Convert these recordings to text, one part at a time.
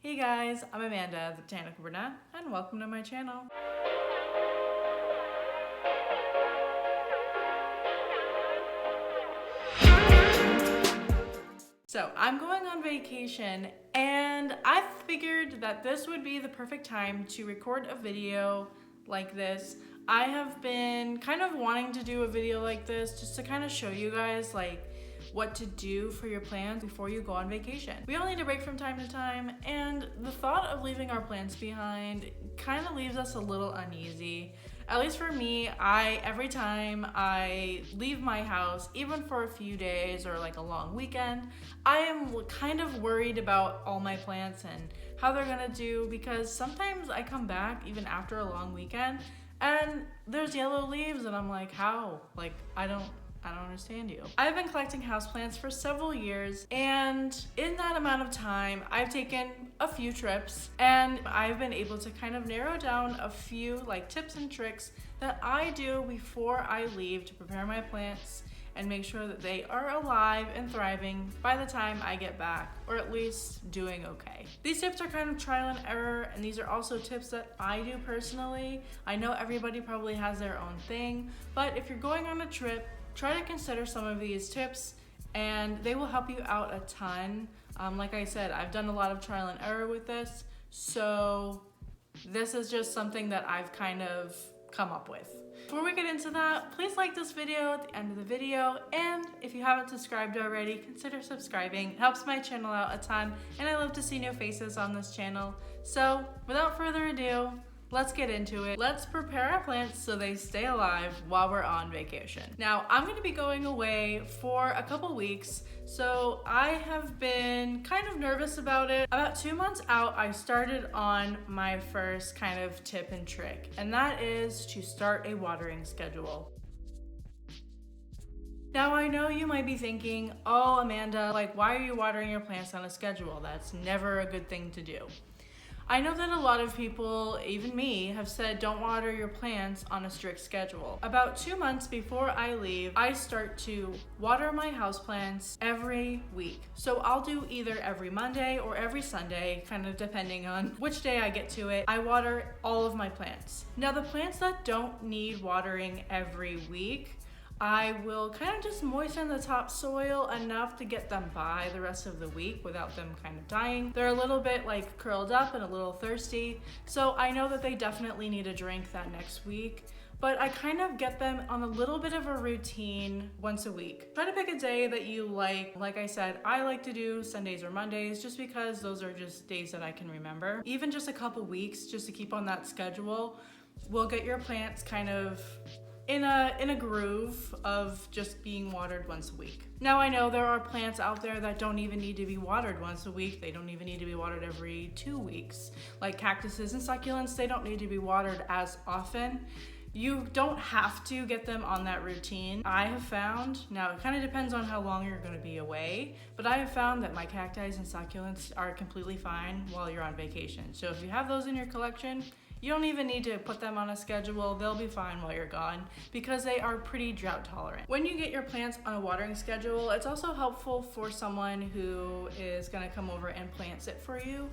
Hey guys, I'm Amanda, the Botanical Brunette, and welcome to my channel. So I'm going on vacation and I figured that this would be the perfect time to record a video like this. I have been kind of wanting to do a video like this just to kind of show you guys what to do for your plants before you go on vacation. We all need a break from time to time, and the thought of leaving our plants behind kind of leaves us a little uneasy. At least for me, every time I leave my house, even for a few days or like a long weekend, I am kind of worried about all my plants and how they're gonna do, because sometimes I come back even after a long weekend and there's yellow leaves and I'm like, how? I don't understand you. I've been collecting houseplants for several years, and in that amount of time, I've taken a few trips and I've been able to kind of narrow down a few tips and tricks that I do before I leave to prepare my plants and make sure that they are alive and thriving by the time I get back, or at least doing okay. These tips are kind of trial and error, and these are also tips that I do personally. I know everybody probably has their own thing, but if you're going on a trip, try to consider some of these tips and they will help you out a ton. Like I said, I've done a lot of trial and error with this, so this is just something that I've kind of come up with. Before we get into that, please like this video at the end of the video, and if you haven't subscribed already, consider subscribing. It helps my channel out a ton, and I love to see new faces on this channel. So without further ado, let's get into it. Let's prepare our plants so they stay alive while we're on vacation. Now, I'm gonna be going away for a couple weeks, so I have been kind of nervous about it. About 2 months out, I started on my first kind of tip and trick, and that is to start a watering schedule. Now, I know you might be thinking, oh, Amanda, why are you watering your plants on a schedule? That's never a good thing to do. I know that a lot of people, even me, have said don't water your plants on a strict schedule. About 2 months before I leave, I start to water my houseplants every week. So I'll do either every Monday or every Sunday, kind of depending on which day I get to it. I water all of my plants. Now, the plants that don't need watering every week, I will kind of just moisten the topsoil enough to get them by the rest of the week without them kind of dying. They're a little bit curled up and a little thirsty, so I know that they definitely need a drink that next week, but I kind of get them on a little bit of a routine once a week. Try to pick a day that you like. Like I said, I like to do Sundays or Mondays just because those are just days that I can remember. Even just a couple weeks just to keep on that schedule will get your plants kind of in a groove of just being watered once a week. Now, I know there are plants out there that don't even need to be watered once a week. They don't even need to be watered every 2 weeks. Like cactuses and succulents, they don't need to be watered as often. You don't have to get them on that routine. I have found, now it kind of depends on how long you're gonna be away, but I have found that my cacti and succulents are completely fine while you're on vacation. So if you have those in your collection, you don't even need to put them on a schedule. They'll be fine while you're gone because they are pretty drought tolerant. When you get your plants on a watering schedule, it's also helpful for someone who is gonna come over and plant it for you.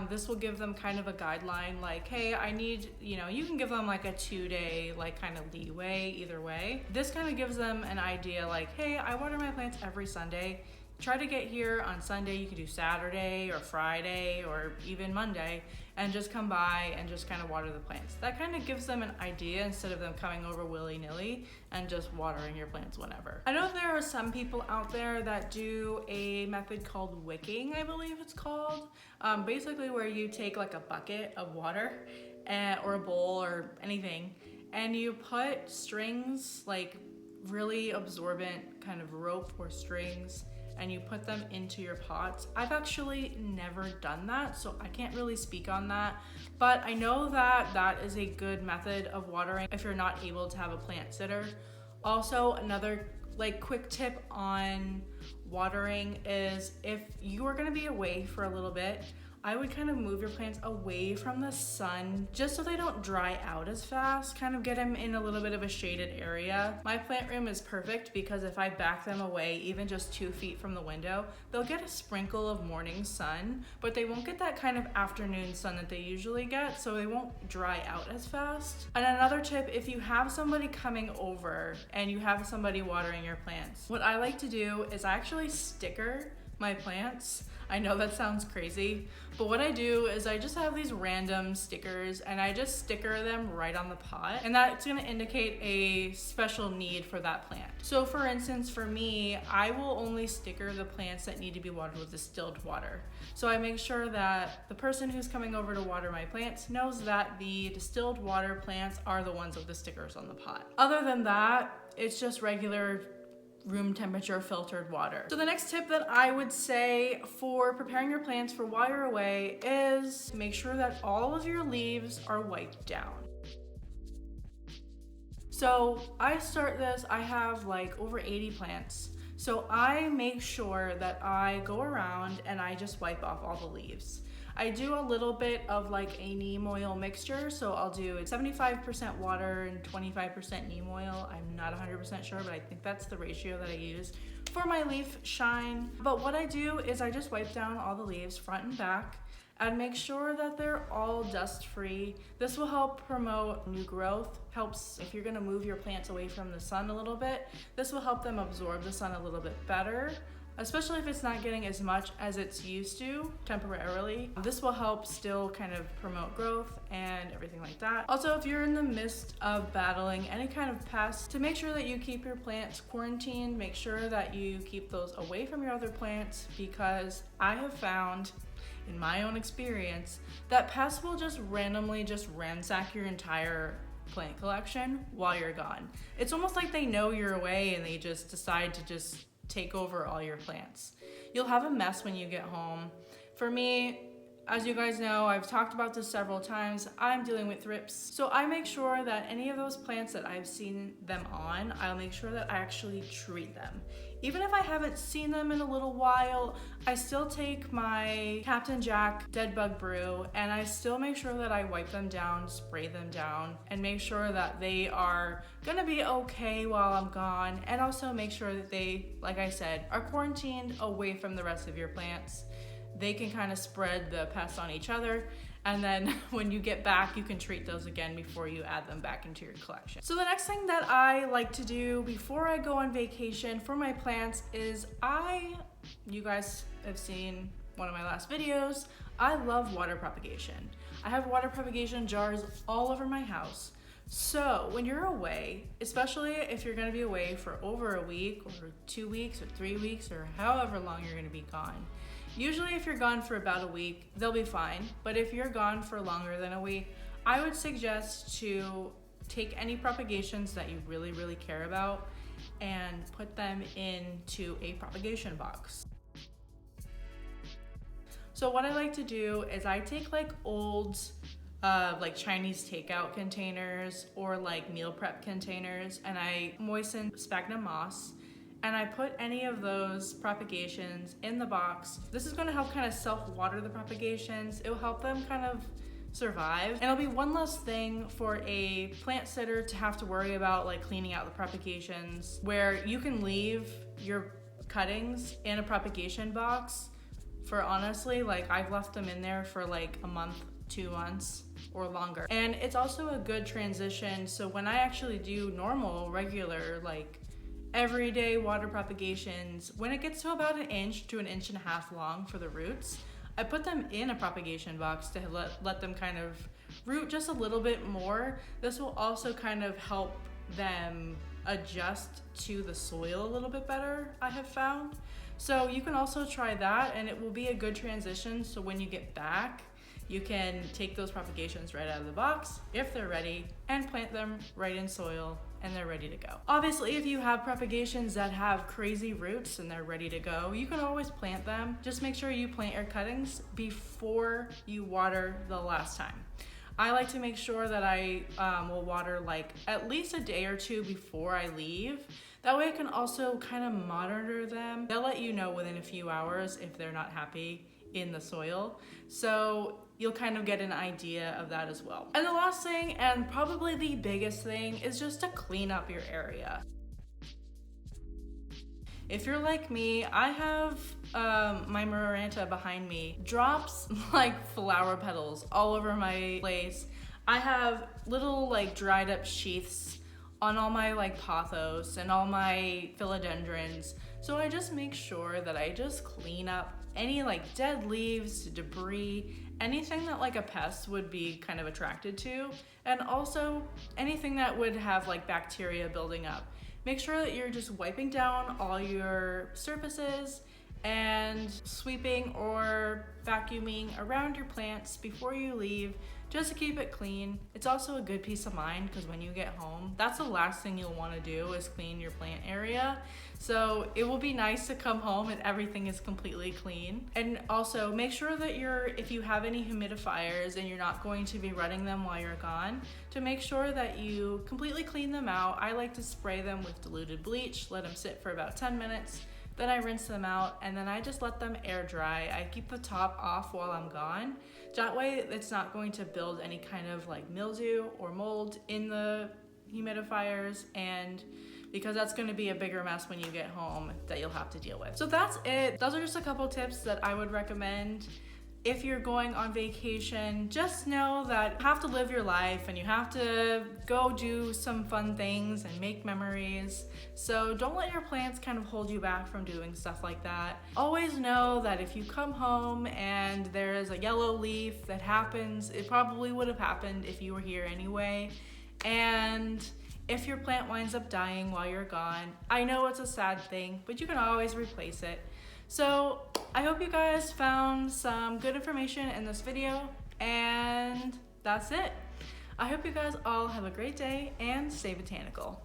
This will give them kind of a guideline, hey, I need, you can give them a 2-day kind of leeway either way. This kind of gives them an idea hey, I water my plants every Sunday. Try to get here on Sunday. You could do Saturday or Friday or even Monday and just come by and just kind of water the plants. That kind of gives them an idea instead of them coming over willy-nilly and just watering your plants whenever. I know there are some people out there that do a method called wicking, I believe it's called. Basically where you take a bucket of water or a bowl or anything, and you put strings, really absorbent kind of rope or strings, and you put them into your pots. I've actually never done that, so I can't really speak on that, but I know that that is a good method of watering if you're not able to have a plant sitter. Also, another quick tip on watering is if you are gonna be away for a little bit, I would kind of move your plants away from the sun just so they don't dry out as fast, kind of get them in a little bit of a shaded area. My plant room is perfect because if I back them away even just 2 feet from the window, they'll get a sprinkle of morning sun, but they won't get that kind of afternoon sun that they usually get, so they won't dry out as fast. And another tip, if you have somebody coming over and you have somebody watering your plants, what I like to do is I actually sticker my plants. I know that sounds crazy, but what I do is I just have these random stickers and I just sticker them right on the pot, and that's going to indicate a special need for that plant. So for instance, for me, I will only sticker the plants that need to be watered with distilled water. So I make sure that the person who's coming over to water my plants knows that the distilled water plants are the ones with the stickers on the pot. Other than that, it's just regular room temperature filtered water. So the next tip that I would say for preparing your plants for while you're away is make sure that all of your leaves are wiped down. So I start this, I have like over 80 plants. So I make sure that I go around and I just wipe off all the leaves. I do a little bit of like a neem oil mixture, so I'll do 75% water and 25% neem oil. I'm not 100% sure, but I think that's the ratio that I use for my leaf shine. But what I do is I just wipe down all the leaves front and back and make sure that they're all dust free. This will help promote new growth, helps if you're gonna move your plants away from the sun a little bit. This will help them absorb the sun a little bit better, especially if it's not getting as much as it's used to temporarily. This will help still kind of promote growth and everything like that. Also, if you're in the midst of battling any kind of pest, to make sure that you keep your plants quarantined, make sure that you keep those away from your other plants, because I have found in my own experience that pests will just randomly just ransack your entire plant collection while you're gone. It's almost like they know you're away and they just decide to just take over all your plants. You'll have a mess when you get home. For me, as you guys know, I've talked about this several times, I'm dealing with thrips. So I make sure that any of those plants that I've seen them on, I'll make sure that I actually treat them. Even if I haven't seen them in a little while, I still take my Captain Jack Dead Bug Brew and I still make sure that I wipe them down, spray them down, and make sure that they are gonna be okay while I'm gone, and also make sure that they, like I said, are quarantined away from the rest of your plants. They can kind of spread the pests on each other, and then when you get back, you can treat those again before you add them back into your collection. So the next thing that I like to do before I go on vacation for my plants is you guys have seen one of my last videos, I love water propagation. I have water propagation jars all over my house. So when you're away, especially if you're gonna be away for over a week or 2 weeks or 3 weeks or however long you're gonna be gone, usually if you're gone for about a week, they'll be fine. But if you're gone for longer than a week, I would suggest to take any propagations that you really, really care about and put them into a propagation box. So what I like to do is I take like old like Chinese takeout containers or like meal prep containers, and I moisten sphagnum moss and I put any of those propagations in the box. This is gonna help kind of self-water the propagations. It'll help them kind of survive. And it'll be one less thing for a plant sitter to have to worry about, like cleaning out the propagations, where you can leave your cuttings in a propagation box for, honestly, like I've left them in there for like a month, 2 months or longer. And it's also a good transition. So when I actually do normal, regular, like everyday water propagations, when it gets to about 1 inch to 1.5 inches long for the roots, I put them in a propagation box to let them kind of root just a little bit more. This will also kind of help them adjust to the soil a little bit better, I have found. So you can also try that, and it will be a good transition. So when you get back, you can take those propagations right out of the box if they're ready and plant them right in soil, and they're ready to go. Obviously, if you have propagations that have crazy roots and they're ready to go, you can always plant them. Just make sure you plant your cuttings before you water the last time. I like to make sure that I will water like at least a day or 2 before I leave. That way I can also kind of monitor them. They'll let you know within a few hours if they're not happy in the soil. So you'll kind of get an idea of that as well. And the last thing, and probably the biggest thing, is just to clean up your area. If you're like me, I have my Maranta behind me drops like flower petals all over my place. I have little like dried up sheaths on all my like pothos and all my philodendrons. So I just make sure that I just clean up any like dead leaves, debris, anything that like a pest would be kind of attracted to, and also anything that would have like bacteria building up. Make sure that you're just wiping down all your surfaces and sweeping or vacuuming around your plants before you leave, just to keep it clean. It's also a good peace of mind because when you get home, that's the last thing you'll want to do is clean your plant area. So it will be nice to come home and everything is completely clean. And also make sure that if you have any humidifiers and you're not going to be running them while you're gone, to make sure that you completely clean them out. I like to spray them with diluted bleach, let them sit for about 10 minutes. Then I rinse them out and then I just let them air dry. I keep the top off while I'm gone. That way it's not going to build any kind of like mildew or mold in the humidifiers, and because that's going to be a bigger mess when you get home that you'll have to deal with. So that's it. Those are just a couple tips that I would recommend. If you're going on vacation, just know that you have to live your life and you have to go do some fun things and make memories. So don't let your plants kind of hold you back from doing stuff like that. Always know that if you come home and there is a yellow leaf that happens, it probably would have happened if you were here anyway. And if your plant winds up dying while you're gone, I know it's a sad thing, but you can always replace it. So I hope you guys found some good information in this video, and that's it. I hope you guys all have a great day and stay botanical.